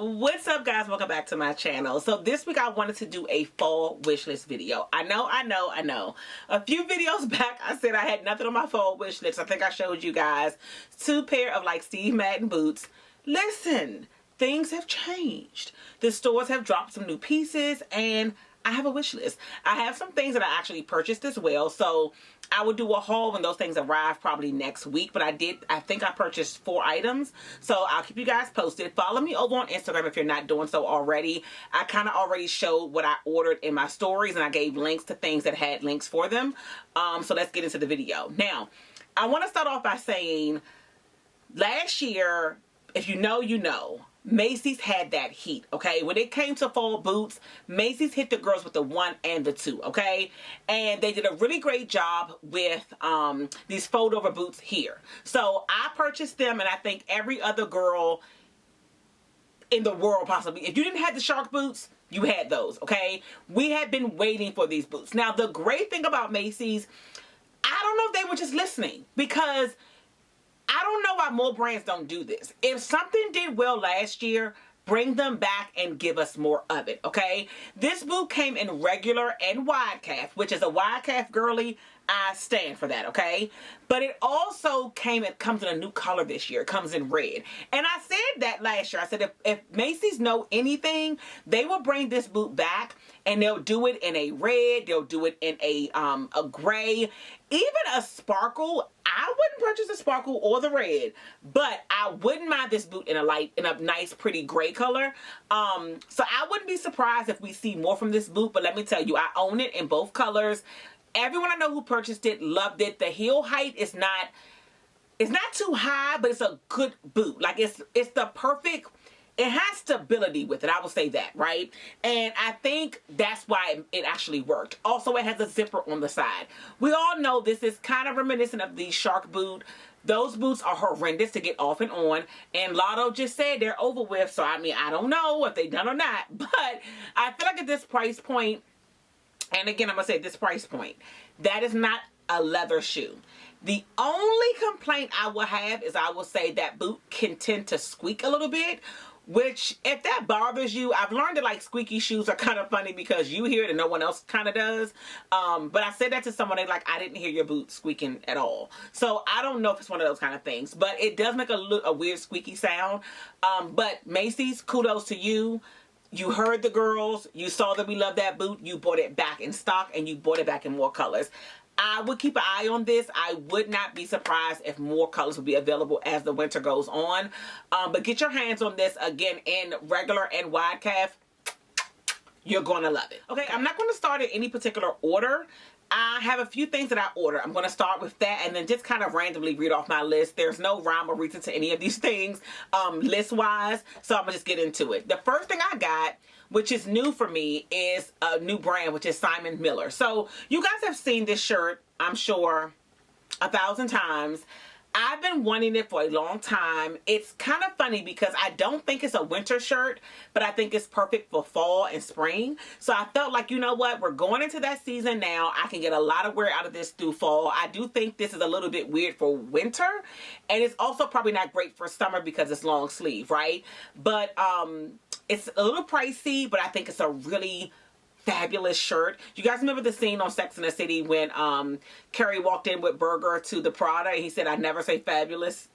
What's up, guys? Welcome back to my channel. So this week I wanted to do a fall wish list video. I know. A few videos back I said I had nothing on my fall wish list. I think I showed you guys 2 pair of like Steve Madden boots. Listen, things have changed. The stores have dropped some new pieces and I have a wish list. I have some things that I actually purchased as well. So I will do a haul when those things arrive probably next week. But I think I purchased 4 items. So I'll keep you guys posted. Follow me over on Instagram if you're not doing so already. I kind of already showed what I ordered in my stories and I gave links to things that had links for them. So let's get into the video. Now, I want to start off by saying last year, if you know, you know. Macy's had that heat, okay? When it came to fall boots, Macy's hit the girls with the 1 and the 2, okay? And they did a really great job with these fold over boots here. So I purchased them, and I think every other girl in the world possibly. If you didn't have the shark boots, you had those, okay? We had been waiting for these boots. Now, the great thing about Macy's, I don't know if they were just listening, because I don't know why more brands don't do this. If something did well last year, bring them back and give us more of it, okay? This boot came in regular and wide calf, which is a wide calf girly. I stand for that, okay? But it also comes in a new color this year. It comes in red. And I said that last year. I said if Macy's know anything, they will bring this boot back and they'll do it in a red. They'll do it in a gray, even a sparkle. I wouldn't purchase the sparkle or the red, but I wouldn't mind this boot in a nice, pretty gray color. So I wouldn't be surprised if we see more from this boot, but let me tell you, I own it in both colors. Everyone I know who purchased it loved it. The heel height is not too high, but it's a good boot. Like it's the perfect, it has stability with it. I will say that, right? And I think that's why it actually worked. Also, it has a zipper on the side. We all know this is kind of reminiscent of the shark boot. Those boots are horrendous to get off and on. And Lotto just said they're over with. So, I mean, I don't know if they've done or not. But I feel like at this price point, and again, I'm going to say this price point, that is not a leather shoe. The only complaint I will have is I will say that boot can tend to squeak a little bit, which if that bothers you, I've learned that like squeaky shoes are kind of funny because you hear it and no one else kind of does. But I said that to someone, they like, I didn't hear your boot squeaking at all. So I don't know if it's one of those kind of things, but it does make a weird squeaky sound. But Macy's, kudos to you. You heard the girls. You saw that we love that boot. You bought it back in stock and you bought it back in more colors. I would keep an eye on this. I would not be surprised if more colors will be available as the winter goes on. But get your hands on this again in regular and wide calf. You're going to love it. Okay, I'm not going to start in any particular order. I have a few things that I ordered. I'm going to start with that and then just kind of randomly read off my list. There's no rhyme or reason to any of these things list-wise, so I'm going to just get into it. The first thing I got, which is new for me, is a new brand, which is Simon Miller. So you guys have seen this shirt, I'm sure, 1,000 times. I've been wanting it for a long time. It's kind of funny because I don't think it's a winter shirt, but I think it's perfect for fall and spring. So I felt like, you know what, we're going into that season now. I can get a lot of wear out of this through fall. I do think this is a little bit weird for winter, and it's also probably not great for summer because it's long sleeve, right? But it's a little pricey, but I think it's a really fabulous shirt. You guys remember the scene on Sex and the City when Carrie walked in with Burger to the Prada and he said, I never say fabulous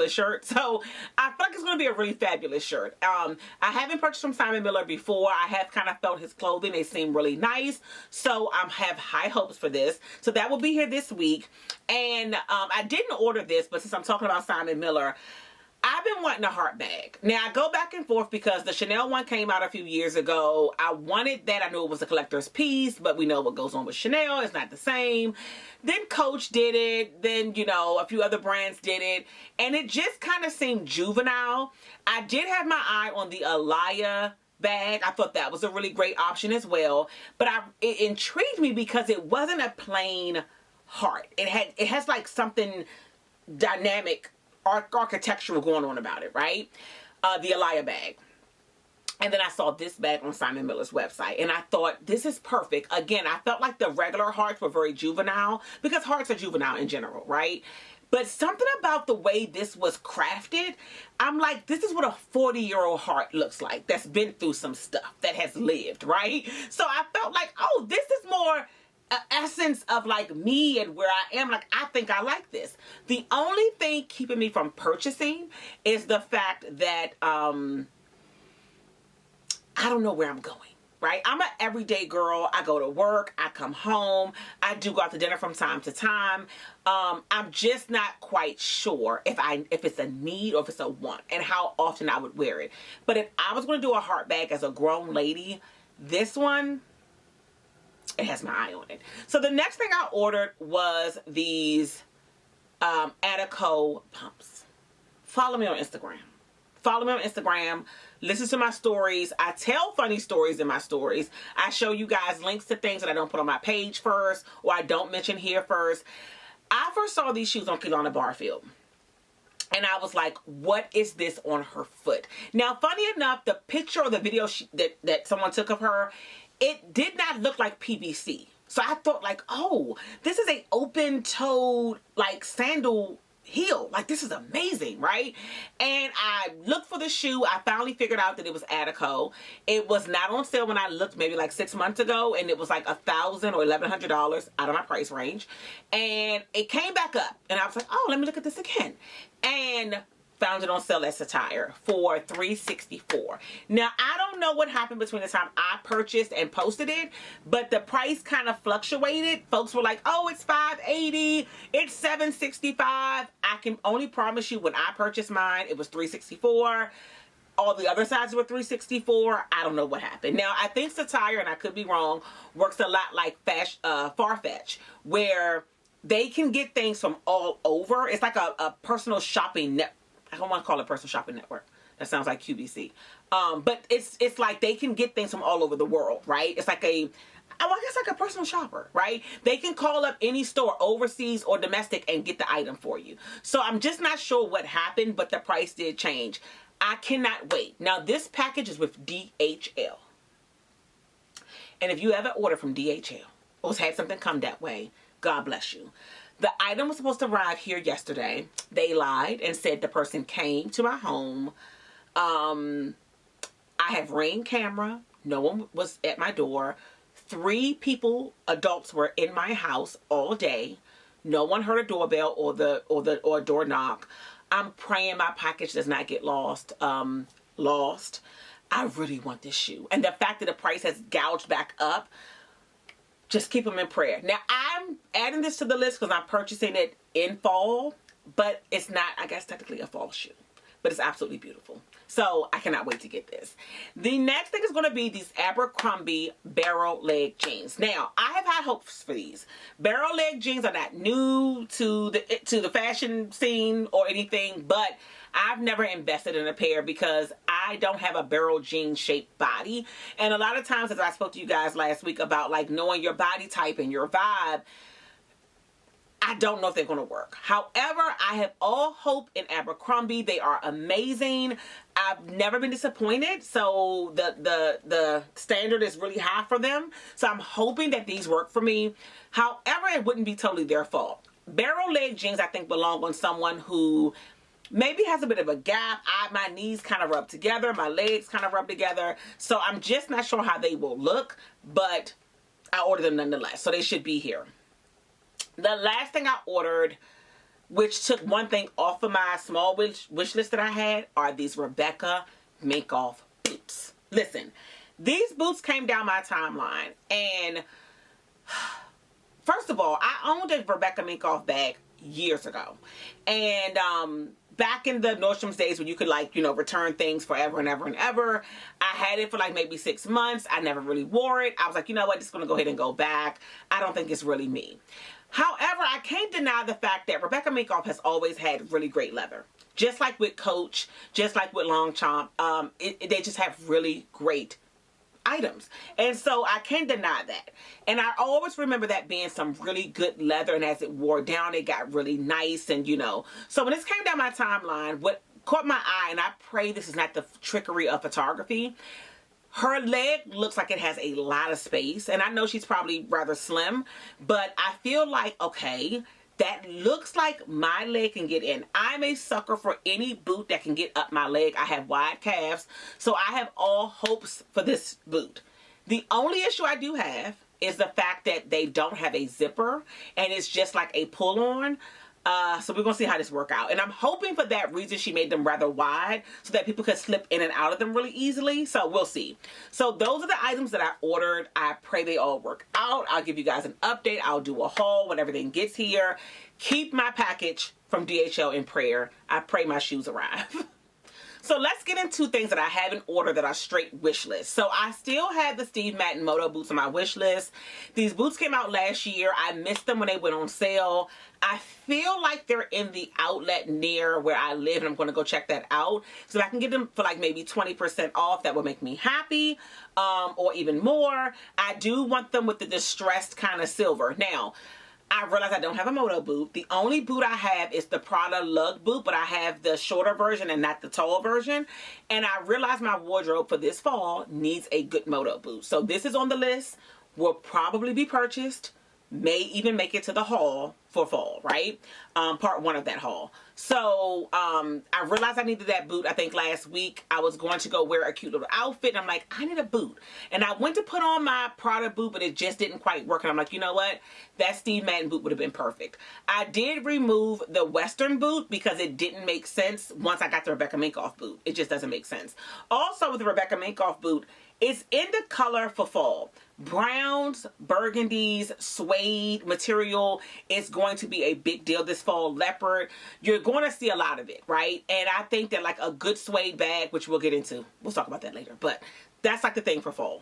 shirt. So I feel like it's going to be a really fabulous shirt. I haven't purchased from Simon Miller before. I have kind of felt his clothing. They seem really nice. So I have high hopes for this. So that will be here this week. And I didn't order this, but since I'm talking about Simon Miller, I've been wanting a heart bag. Now, I go back and forth because the Chanel one came out a few years ago. I wanted that. I knew it was a collector's piece, but we know what goes on with Chanel. It's not the same. Then Coach did it. Then, you know, a few other brands did it. And it just kind of seemed juvenile. I did have my eye on the Alaya bag. I thought that was a really great option as well. But it intrigued me because it wasn't a plain heart. It has like something dynamic, architectural going on about it, right? The Alaya bag. And then I saw this bag on Simon Miller's website and I thought, this is perfect. Again, I felt like the regular hearts were very juvenile because hearts are juvenile in general, right? But something about the way this was crafted, I'm like, this is what a 40-year-old heart looks like that's been through some stuff, that has lived, right? So I felt like, oh, this is more essence of like me and where I am. Like, I think I like this. The only thing keeping me from purchasing is the fact that I don't know where I'm going, right? I'm an everyday girl. I go to work, I come home, I do go out to dinner from time to time. I'm just not quite sure if it's a need or if it's a want and how often I would wear it. But if I was going to do a heart bag as a grown lady, this one, it has my eye on it. So the next thing I ordered was these Attico pumps. Follow me on Instagram. Follow me on Instagram. Listen to my stories. I tell funny stories in my stories. I show you guys links to things that I don't put on my page first, or I don't mention here first. I first saw these shoes on Kelowna Barfield, and I was like, what is this on her foot? Now, funny enough, the picture or the video that someone took of her, it did not look like PVC. So I thought like, oh, this is a open-toed like sandal heel. Like, this is amazing, right? And I looked for the shoe. I finally figured out that it was Attico. It was not on sale when I looked maybe like 6 months ago, and it was like $1,000 or $1,100 out of my price range. And it came back up, and I was like, oh, let me look at this again. And found it on sale at Satire for $364. Now, I don't know what happened between the time I purchased and posted it, but the price kind of fluctuated. Folks were like, oh, it's $580, it's $765. I can only promise you when I purchased mine, it was $364. All the other sides were $364. I don't know what happened. Now, I think Satire, and I could be wrong, works a lot like Farfetch, where they can get things from all over. It's like a personal shopping network. I don't want to call it personal shopping network. That sounds like QVC. But it's like they can get things from all over the world, right? It's like I guess like a personal shopper, right? They can call up any store, overseas or domestic, and get the item for you. So I'm just not sure what happened, but the price did change. I cannot wait. Now, this package is with DHL. And if you ever order from DHL or has had something come that way, God bless you. The item was supposed to arrive here yesterday. They lied and said the person came to my home. I have Ring camera. No one was at my door. 3 people, adults, were in my house all day. No one heard a doorbell or a door knock. I'm praying my package does not get lost. I really want this shoe. And the fact that the price has gouged back up, just keep them in prayer. Now, I'm adding this to the list because I'm purchasing it in fall, but it's not, I guess, technically a fall shoe. But it's absolutely beautiful. So I cannot wait to get this. The next thing is going to be these Abercrombie barrel leg jeans. Now, I have high hopes for these. Barrel leg jeans are not new to the fashion scene or anything, but I've never invested in a pair because I don't have a barrel jean shaped body. And a lot of times, as I spoke to you guys last week about like knowing your body type and your vibe, I don't know if they're going to work. However, I have all hope in Abercrombie. They are amazing. I've never been disappointed. So the standard is really high for them. So I'm hoping that these work for me. However, it wouldn't be totally their fault. Barrel leg jeans, I think, belong on someone who maybe has a bit of a gap. My knees kind of rub together. My legs kind of rub together. So I'm just not sure how they will look. But I ordered them nonetheless. So they should be here. The last thing I ordered, which took one thing off of my small wish list that I had, are these Rebecca Minkoff boots. Listen, these boots came down my timeline, and first of all, I owned a Rebecca Minkoff bag years ago, and back in the Nordstrom's days when you could, like, you know, return things forever and ever and ever, I had it for like maybe 6 months. I never really wore it. I was like, you know what, just gonna go ahead and go back. I don't think it's really me. However, I can't deny the fact that Rebecca Minkoff has always had really great leather. Just like with Coach, just like with Longchamp, they just have really great items. And so I can't deny that. And I always remember that being some really good leather, and as it wore down, it got really nice, and you know. So when this came down my timeline, what caught my eye, and I pray this is not the trickery of photography, her leg looks like it has a lot of space. And I know she's probably rather slim, but I feel like, okay, that looks like my leg can get in. I'm a sucker for any boot that can get up my leg. I have wide calves, so I have all hopes for this boot. The only issue I do have is the fact that they don't have a zipper, and it's just like a pull-on. So we're going to see how this work out. And I'm hoping for that reason she made them rather wide so that people could slip in and out of them really easily. So we'll see. So those are the items that I ordered. I pray they all work out. I'll give you guys an update. I'll do a haul when everything gets here. Keep my package from DHL in prayer. I pray my shoes arrive. So let's get into things that I haven't ordered that are straight wish list. So I still have the Steve Madden Moto boots on my wish list. These boots came out last year. I missed them when they went on sale. I feel like they're in the outlet near where I live, and I'm going to go check that out. So if I can get them for like maybe 20% off, that would make me happy, or even more. I do want them with the distressed kind of silver. Now, I realize I don't have a moto boot. The only boot I have is the Prada lug boot, but I have the shorter version and not the tall version. And I realize my wardrobe for this fall needs a good moto boot. So this is on the list. Will probably be purchased. May even make it to the haul for fall, right? Part one of that haul. So I realized I needed that boot. I think last week I was going to go wear a cute little outfit, and I'm like, I need a boot. And I went to put on my Prada boot, but it just didn't quite work. And I'm like, you know what? That Steve Madden boot would have been perfect. I did remove the Western boot because it didn't make sense once I got the Rebecca Minkoff boot. It just doesn't make sense. Also with the Rebecca Minkoff boot, it's in the color for fall. Browns, burgundies, suede material is going to be a big deal this fall. Leopard, you're going to see a lot of it, right? And I think that like a good suede bag, which we'll get into, we'll talk about that later, but that's like the thing for fall.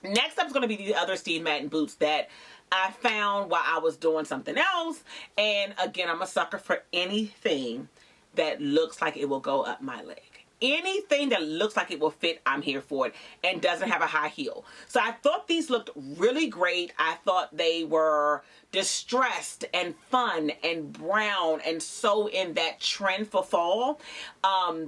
Next up is going to be the other Steve Madden boots that I found while I was doing something else. And again, I'm a sucker for anything that looks like it will go up my leg. Anything that looks like it will fit, I'm here for it, and doesn't have a high heel. So I thought these looked really great. I thought they were distressed and fun and brown and so in that trend for fall.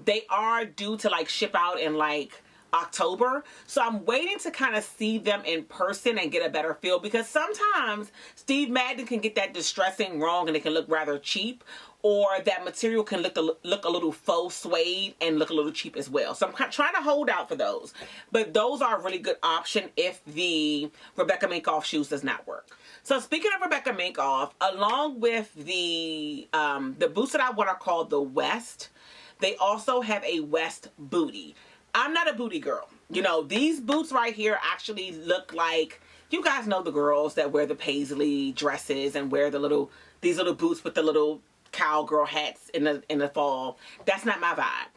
They are due to like ship out in like October, so I'm waiting to kind of see them in person and get a better feel, because sometimes Steve Madden can get that distressing wrong and it can look rather cheap, or that material can look a little faux suede and look a little cheap as well. So I'm trying to hold out for those, but those are a really good option if the Rebecca Minkoff shoes does not work. So speaking of Rebecca Minkoff, along with the boots that I want are called the West, they also have a West booty. I'm not a booty girl. You know, these boots right here actually look like, you guys know the girls that wear the paisley dresses and wear these little boots with the little cowgirl hats in the fall. That's not my vibe.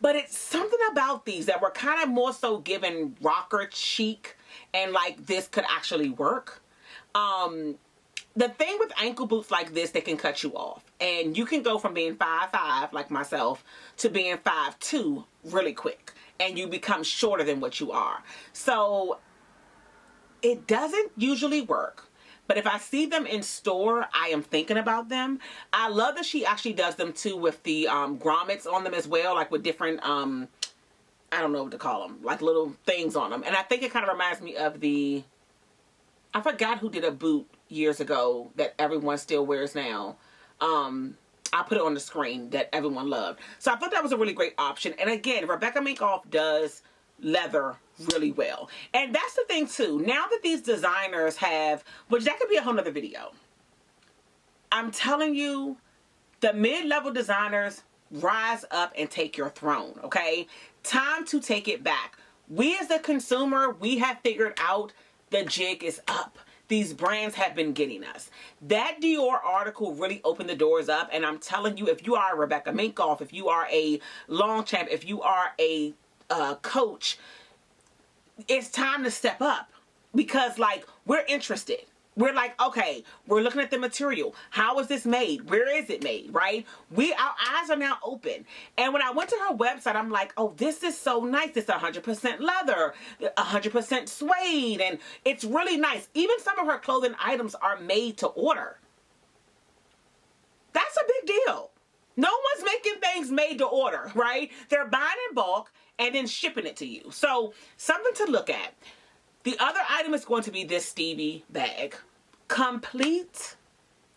But it's something about these that were kind of more so given rocker chic, and like this could actually work. The thing with ankle boots like this, they can cut you off. And you can go from being 5'5", like myself, to being 5'2" really quick. And you become shorter than what you are. So it doesn't usually work. But if I see them in store, I am thinking about them. I love that she actually does them too with the grommets on them as well. Like with different, I don't know what to call them. Like little things on them. And I think it kind of reminds me of I forgot who did a boot years ago that everyone still wears now. I put it on the screen that everyone loved. So I thought that was a really great option. And again, Rebecca Minkoff does leather really well. And that's the thing too. Now that these designers have, which that could be a whole nother video. I'm telling you, the mid-level designers rise up and take your throne, okay? Time to take it back. We as the consumer, we have figured out the jig is up. These brands have been getting us. That Dior article really opened the doors up, and I'm telling you, if you are a Rebecca Minkoff, if you are a Longchamp, if you are a Coach, it's time to step up, because like we're interested. We're like, okay, we're looking at the material. How is this made? Where is it made, right? Our eyes are now open. And when I went to her website, I'm like, oh, this is so nice. It's 100% leather, 100% suede, and it's really nice. Even some of her clothing items are made to order. That's a big deal. No one's making things made to order, right? They're buying in bulk and then shipping it to you. So something to look at. The other item is going to be this Stevie bag. Complete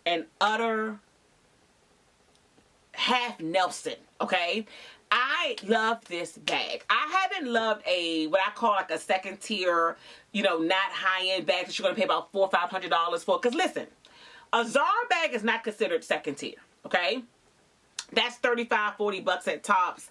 and utter half Nelson, okay? I love this bag. I haven't loved what I call like a second tier, you know, not high-end bag that you're going to pay about $400 or $500 for. Because listen, a Zara bag is not considered second tier, okay? That's $35, $40 at tops.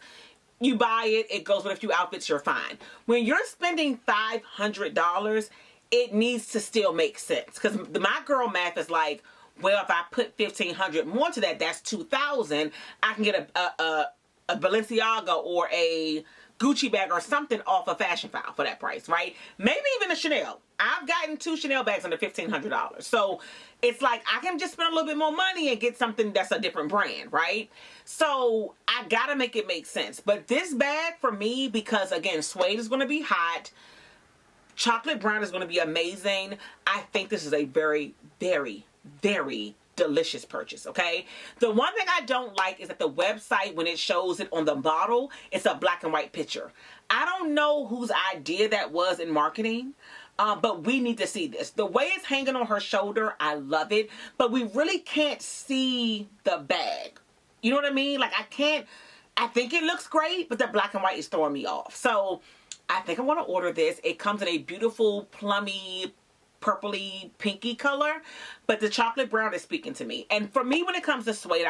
You buy it, it goes with a few outfits, you're fine. When you're spending $500, it needs to still make sense. Because my girl math is like, well, if I put $1,500 more to that, that's $2,000. I can get a Balenciaga or a Gucci bag or something off a Fashion File for that price, right? Maybe even a Chanel. I've gotten 2 Chanel bags under $1,500. So it's like I can just spend a little bit more money and get something that's a different brand, right? So I gotta make it make sense. But this bag for me, because again, suede is gonna be hot. Chocolate brown is gonna be amazing. I think this is a very, very, very delicious purchase, okay? The one thing I don't like is that the website, when it shows it on the bottle, it's a black and white picture. I don't know whose idea that was in marketing, but we need to see this. The way it's hanging on her shoulder, I love it, but we really can't see the bag. You know what I mean? Like I think it looks great, but the black and white is throwing me off. So I think I want to order this. It comes in a beautiful plummy, purpley, pinky color, but the chocolate brown is speaking to me. And for me, when it comes to suede,